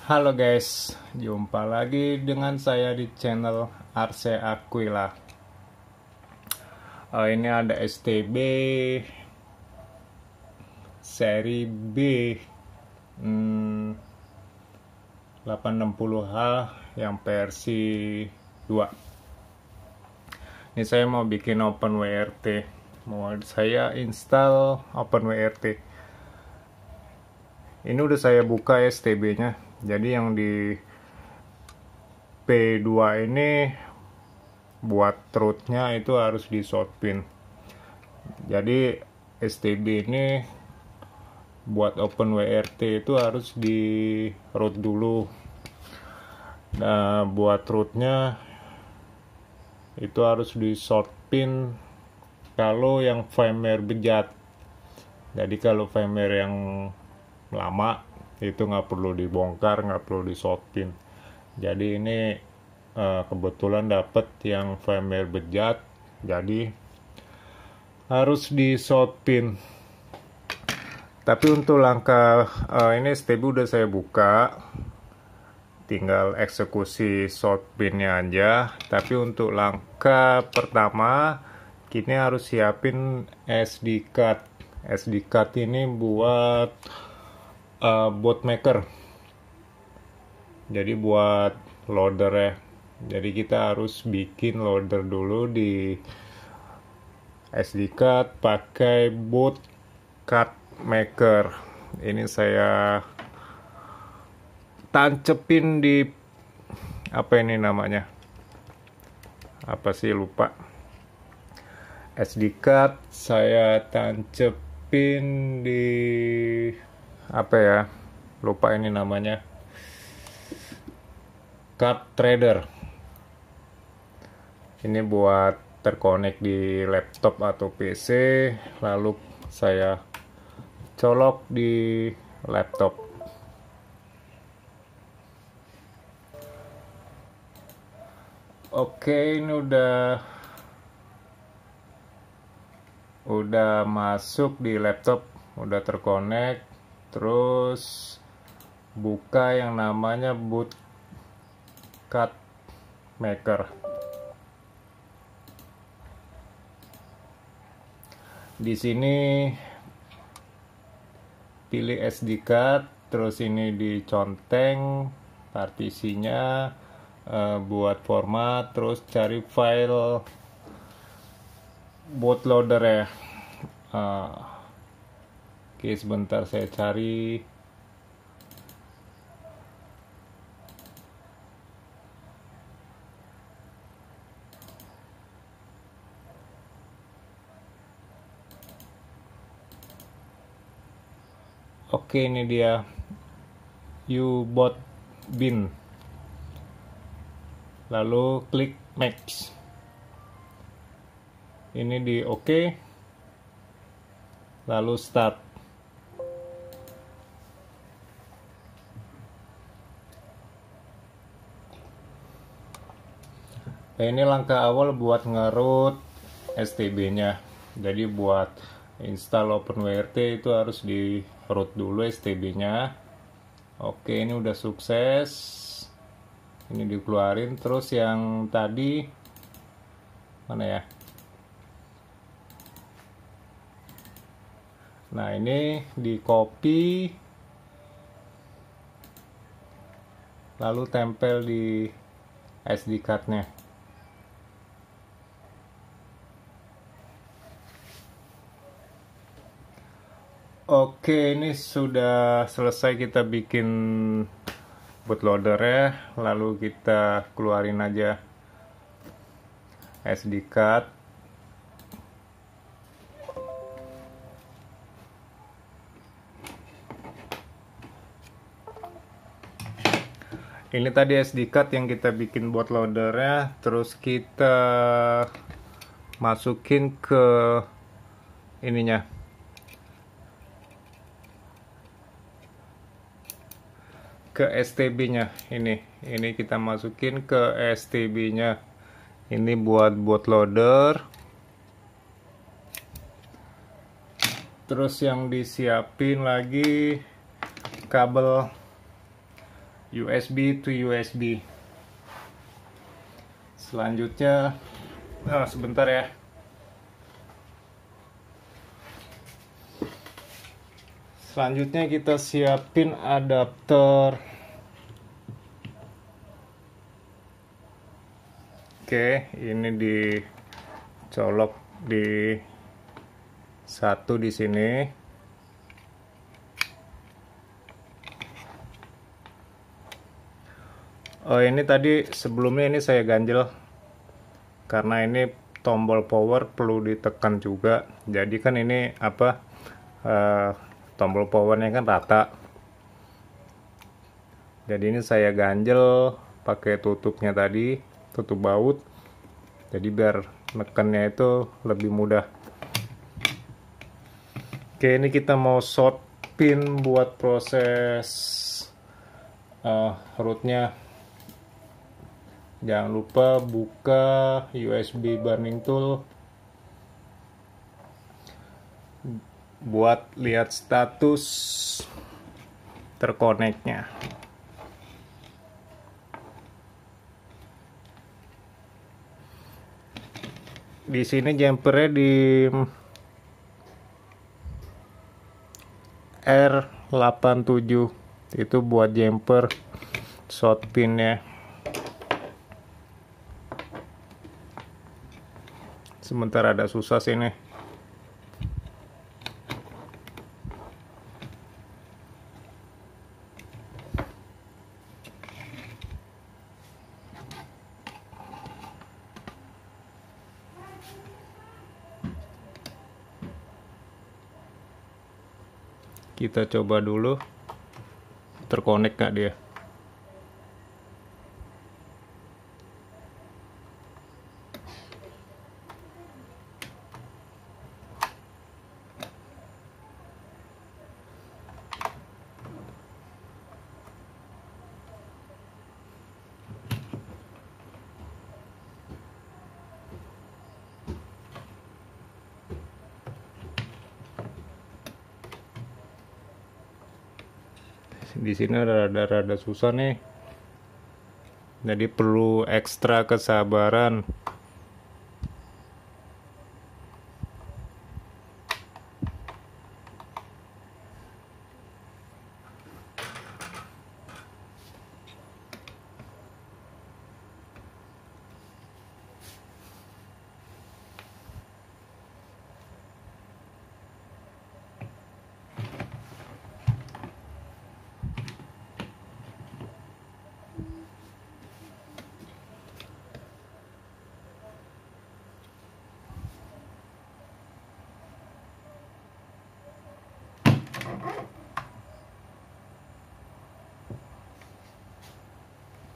Halo guys, jumpa lagi dengan saya di channel Arse Aquila. Ini ada STB seri B 860H yang versi 2. Ini saya mau bikin OpenWRT, mau saya install OpenWRT. Ini udah saya buka STB nya. Jadi yang di P2 ini buat rootnya itu harus di shortpin. Jadi STB ini buat OpenWRT itu harus di root dulu. Nah, buat rootnya itu harus di shortpin kalau yang firmware bejat. Jadi kalau firmware yang lama itu nggak perlu dibongkar, nggak perlu di shortpin. Jadi ini kebetulan dapet yang firmware bejat, jadi harus di shortpin. Tapi untuk langkah ini STB udah saya buka, tinggal eksekusi shortpinnya aja. Tapi untuk langkah pertama kini harus siapin SD card. SD card ini buat bootmaker, jadi buat loader ya. Jadi kita harus bikin loader dulu di SD card pakai boot card maker. Ini saya tancepin di apa ini namanya, apa sih lupa. SD card saya tancepin di apa ya, lupa ini namanya, card trader. Ini buat terkonek di laptop atau PC, lalu saya colok di laptop. Oke, ini udah masuk di laptop, udah terkonek. Terus buka yang namanya boot card maker. Di sini pilih SD card, terus ini diconteng partisinya, buat format, terus cari file bootloader ya. Oke, sebentar saya cari. Oke, ini dia U-boot bin. Lalu klik next. Ini di oke. Lalu start. Nah, ini langkah awal buat nge-root STB-nya. Jadi buat install OpenWRT itu harus di root dulu STB-nya. Oke, ini udah sukses. Ini dikeluarin. Terus yang tadi mana ya? Nah, ini di copy, lalu tempel di SD card-nya. Oke, ini sudah selesai kita bikin bootloader ya. Lalu kita keluarin aja SD card. Ini tadi SD card yang kita bikin bootloadernya, terus kita masukin ke ininya, ke STB-nya. Ini kita masukin ke STB-nya. Ini buat bootloader. Terus yang disiapin lagi kabel USB to USB. Selanjutnya sebentar ya. Selanjutnya kita siapin adapter. Oke, ini dicolok di satu di sini. Oh, ini tadi sebelumnya ini saya ganjel karena ini tombol power perlu ditekan juga. Jadi kan ini apa, tombol powernya kan rata. Jadi ini saya ganjel pakai tutupnya tadi, tutup baut. Jadi biar nekannya itu lebih mudah. Oke, ini kita mau short pin buat proses rootnya. Jangan lupa buka USB burning tool buat lihat status terkoneknya. Di sini jumpernya di R87, itu buat jumper short pinnya. Sebentar, ada susah sini. Kita coba dulu terkonek nggak dia. Di sini rada susah nih, jadi perlu ekstra kesabaran.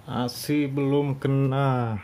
AC belum kena.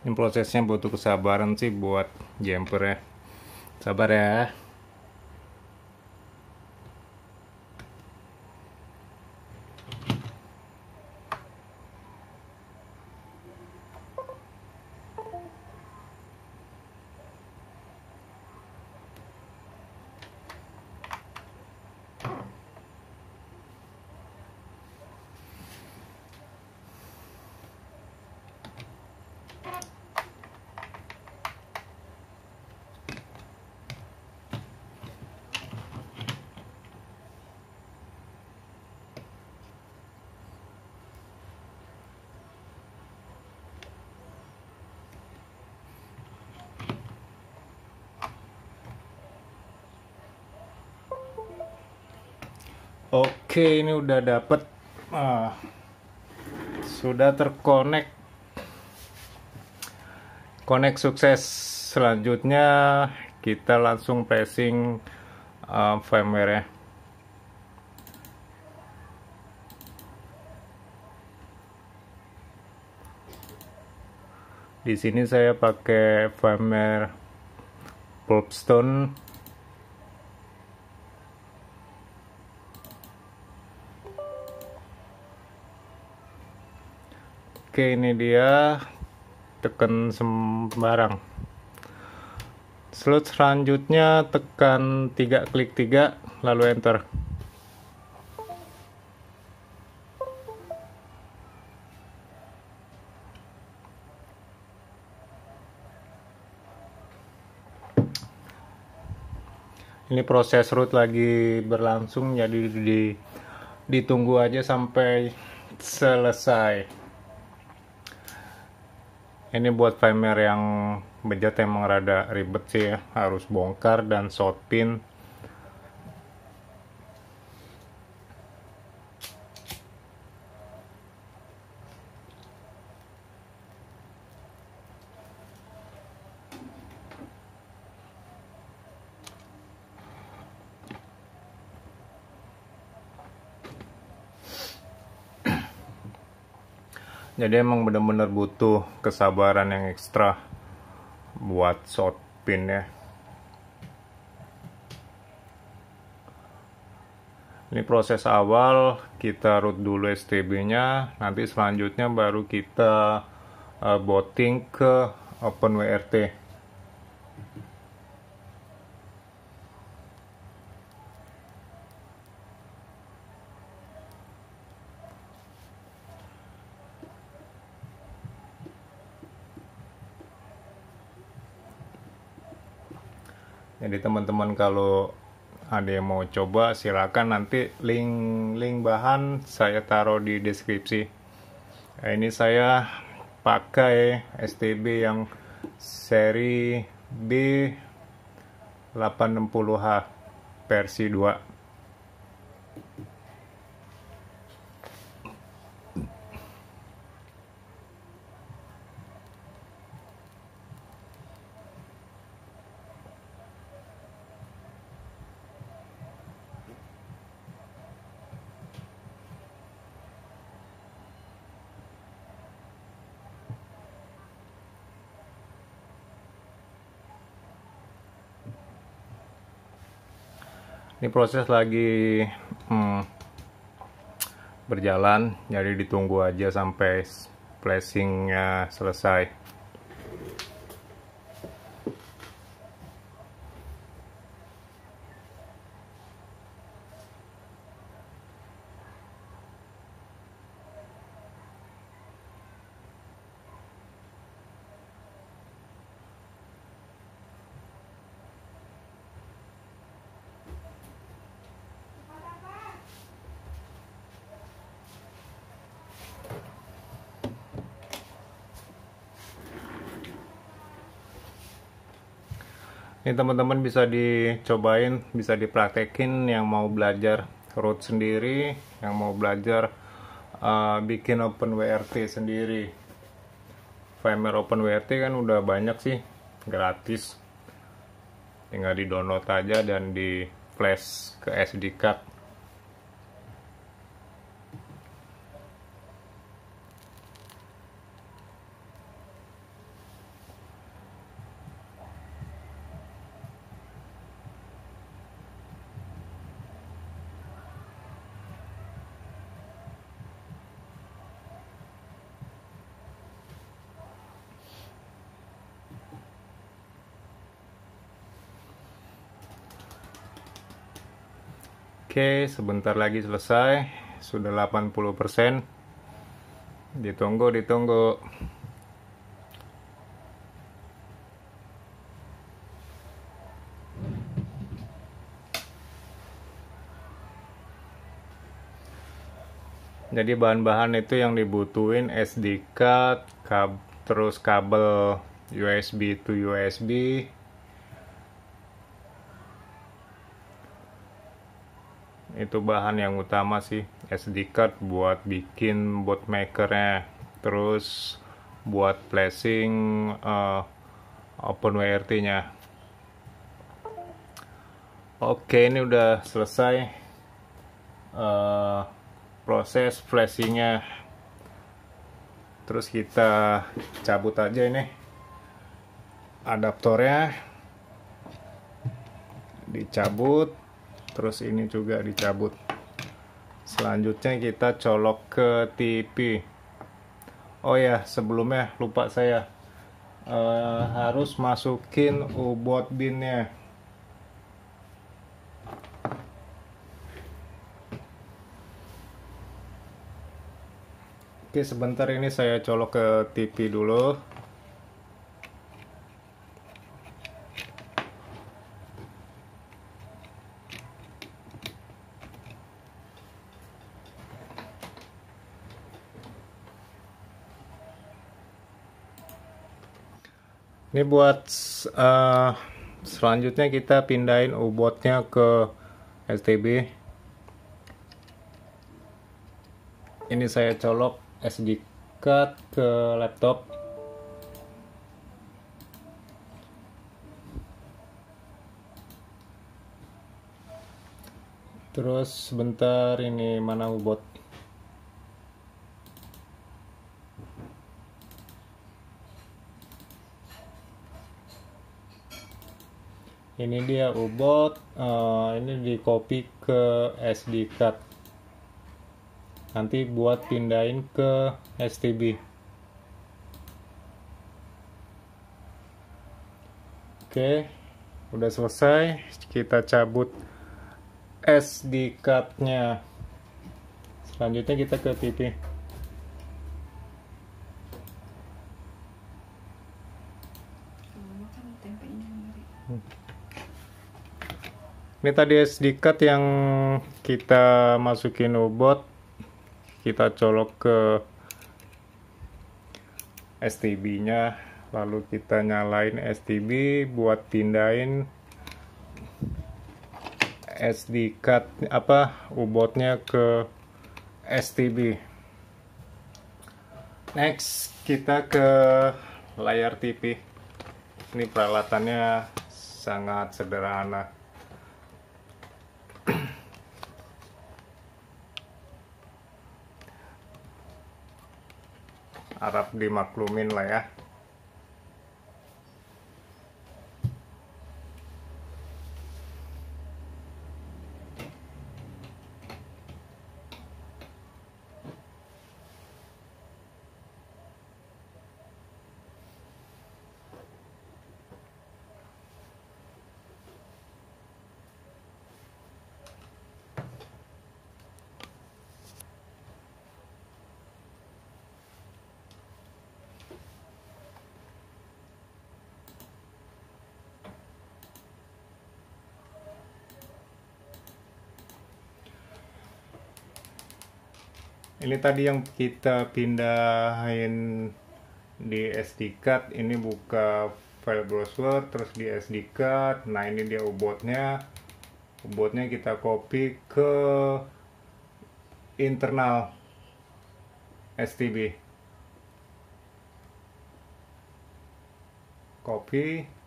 Ini prosesnya butuh kesabaran sih buat jumper ya. Sabar ya. Oke, ini udah dapet, sudah terkonek, konek sukses. Selanjutnya kita langsung pressing firmware ya. Di sini saya pakai firmware Pulpstone. Oke, ini dia, tekan sembarang. Slot selanjutnya tekan 3, klik 3 lalu enter. Ini proses root lagi berlangsung, jadi ditunggu aja sampai selesai. Ini buat firmware yang bejat emang rada ribet sih ya, harus bongkar dan short pin. Jadi emang bener-bener butuh kesabaran yang ekstra buat short pin ya. Ini proses awal, kita root dulu STB-nya, nanti selanjutnya baru kita booting ke OpenWRT. Jadi teman-teman kalau ada yang mau coba silakan, nanti link bahan saya taruh di deskripsi. Nah, ini saya pakai STB yang seri B860H versi 2. Ini proses lagi berjalan, jadi ditunggu aja sampai flashingnya selesai. Ini teman-teman bisa dicobain, bisa dipraktekin yang mau belajar root sendiri, yang mau belajar bikin OpenWRT sendiri. Firmware OpenWRT kan udah banyak sih, gratis. Tinggal di-download aja dan di flash ke SD card. Oke, sebentar lagi selesai. Sudah 80%. Ditunggu. Jadi bahan-bahan itu yang dibutuhin SD card, terus kabel USB to USB. Itu bahan yang utama sih, SD card buat bikin bootmakernya, terus buat flashing OpenWRT nya. Oke, ini udah selesai proses flashingnya. Terus kita cabut aja ini adaptornya, dicabut, terus ini juga dicabut. Selanjutnya kita colok ke TV. Oh ya, sebelumnya lupa saya, harus masukin U-boot binnya. Oke, sebentar ini saya colok ke TV dulu. Ini buat selanjutnya kita pindahin U-bootnya ke STB. Ini saya colok SD card ke laptop. Terus sebentar, ini mana U-boot? Ini dia U-boot. Ini di copy ke SD card. Nanti buat pindahin ke STB. Oke, udah selesai. Kita cabut SD card-nya. Selanjutnya kita ke TV. Ini tadi SD card yang kita masukin U-boot, kita colok ke STB-nya, lalu kita nyalain STB buat pindahin SD card U-bootnya ke STB. Next, kita ke layar TV. Ini peralatannya sangat sederhana. Harap dimaklumin lah ya. Ini tadi yang kita pindahin di SD card. Ini buka file browser, terus di SD card. Nah, ini dia U-bootnya. U-bootnya kita copy ke internal STB. Copy.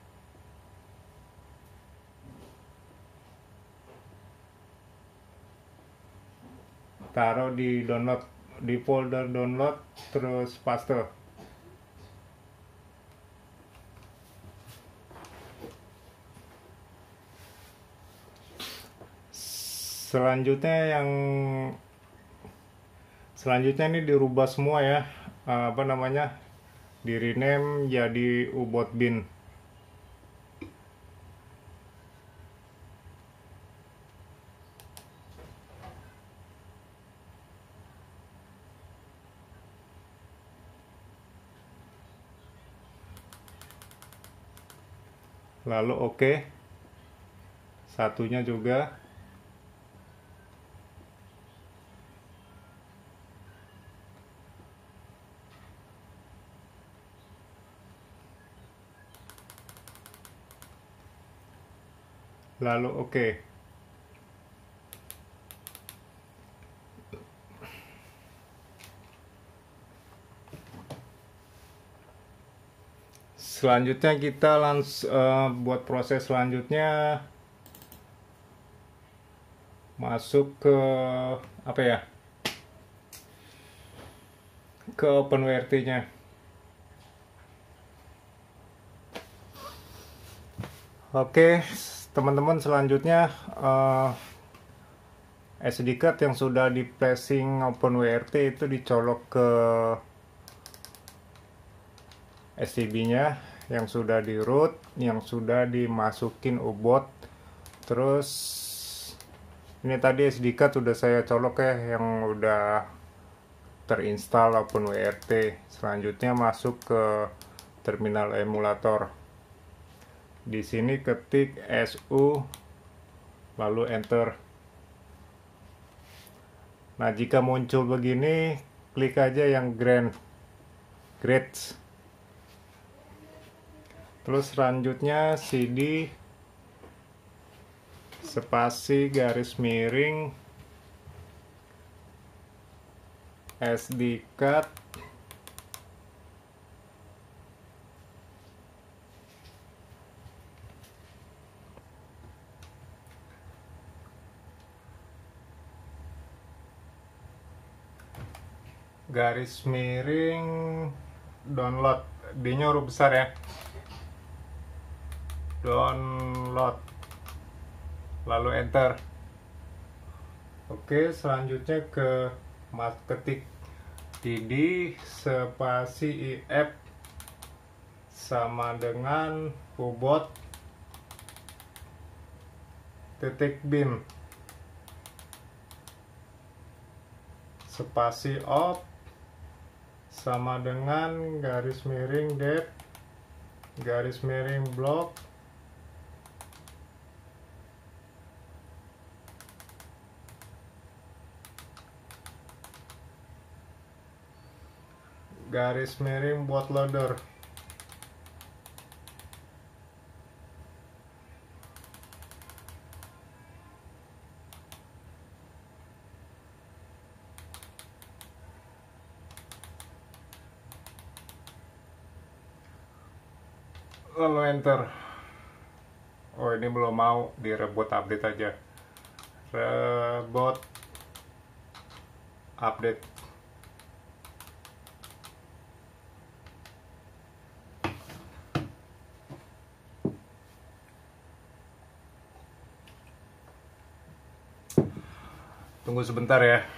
Taruh di download, di folder download, terus paste. Selanjutnya ini dirubah semua ya, di rename jadi U-boot bin. Lalu oke. Satunya juga. Lalu oke. selanjutnya kita buat proses selanjutnya, masuk ke apa ya, ke OpenWRT nya. Oke teman-teman, selanjutnya SD card yang sudah di flashing OpenWRT itu dicolok ke STB nya yang sudah di root, yang sudah dimasukin UBOT. Terus ini tadi SD card sudah saya colok ya, yang udah terinstall OpenWRT. Selanjutnya masuk ke terminal emulator. Di sini ketik SU lalu enter. Nah, jika muncul begini, klik aja yang grades. Terus selanjutnya CD spasi garis miring SD card garis miring download, D-nya huruf besar ya, download, lalu enter. Oke, selanjutnya ketik dd spasi if sama dengan ubot titik bin spasi off sama dengan garis miring dep garis miring blok garis miring bootloader. Lalu enter. Oh, ini belum mau, di reboot update aja. Reboot update. Tunggu sebentar ya,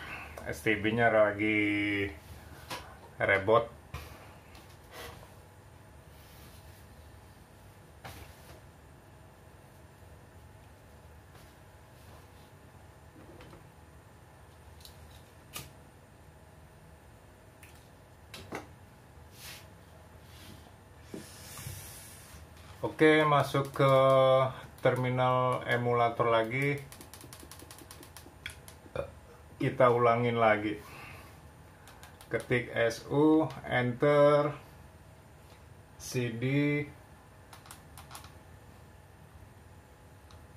STB nya lagi reboot. Oke, masuk ke terminal emulator lagi. Kita ulangin lagi. Ketik SU, enter, CD,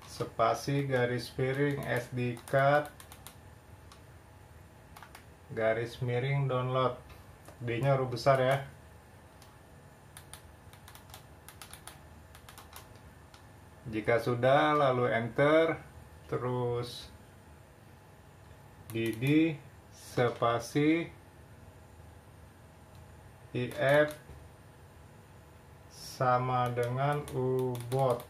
spasi garis miring SD card, garis miring download. D-nya huruf besar ya. Jika sudah, lalu enter, terus dd spasi if sama dengan ubot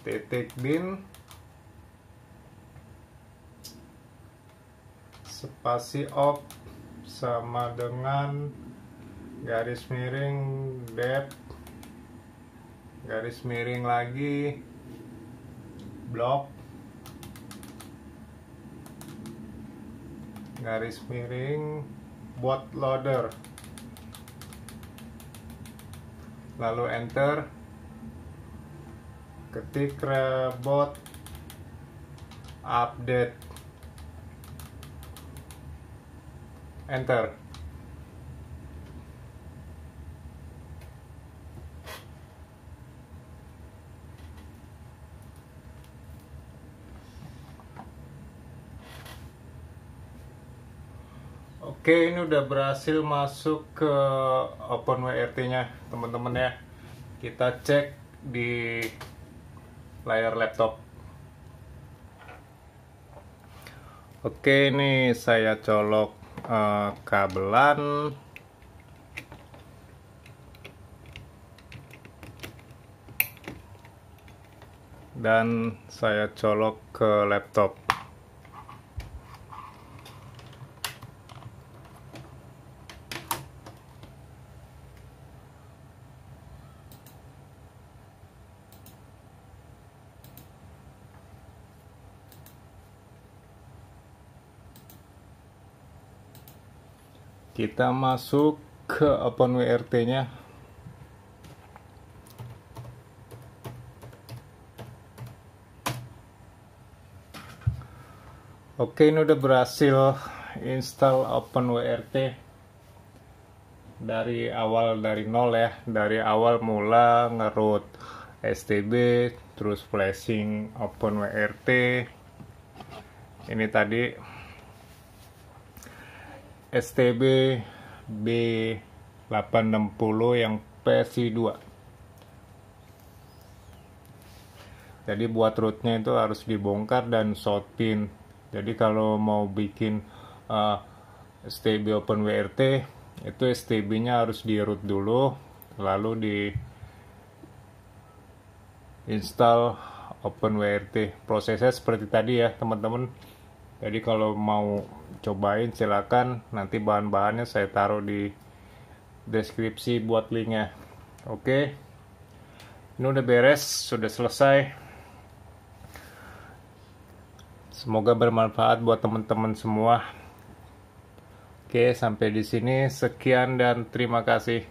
titik bin spasi off sama dengan garis miring dep garis miring lagi blok garis miring bootloader, lalu enter, ketik reboot update, enter. Oke, ini udah berhasil masuk ke OpenWRT nya teman-teman ya. Kita cek di layar laptop. Oke, ini saya colok kabelan dan saya colok ke laptop. Kita masuk ke OpenWRT nya. Oke, ini udah berhasil install OpenWRT dari awal, dari nol ya, dari awal mula ngerut STB, terus flashing OpenWRT. Ini tadi STB B860 yang versi 2. Jadi buat rootnya itu harus dibongkar dan short pin. Jadi kalau mau bikin STB OpenWRT itu STB-nya harus di root dulu, lalu di install OpenWRT. Prosesnya seperti tadi ya teman-teman. Jadi kalau mau cobain silakan, nanti bahan-bahannya saya taruh di deskripsi buat linknya. Oke, ini udah beres, sudah selesai. Semoga bermanfaat buat teman-teman semua. Oke, sampai di sini sekian dan terima kasih.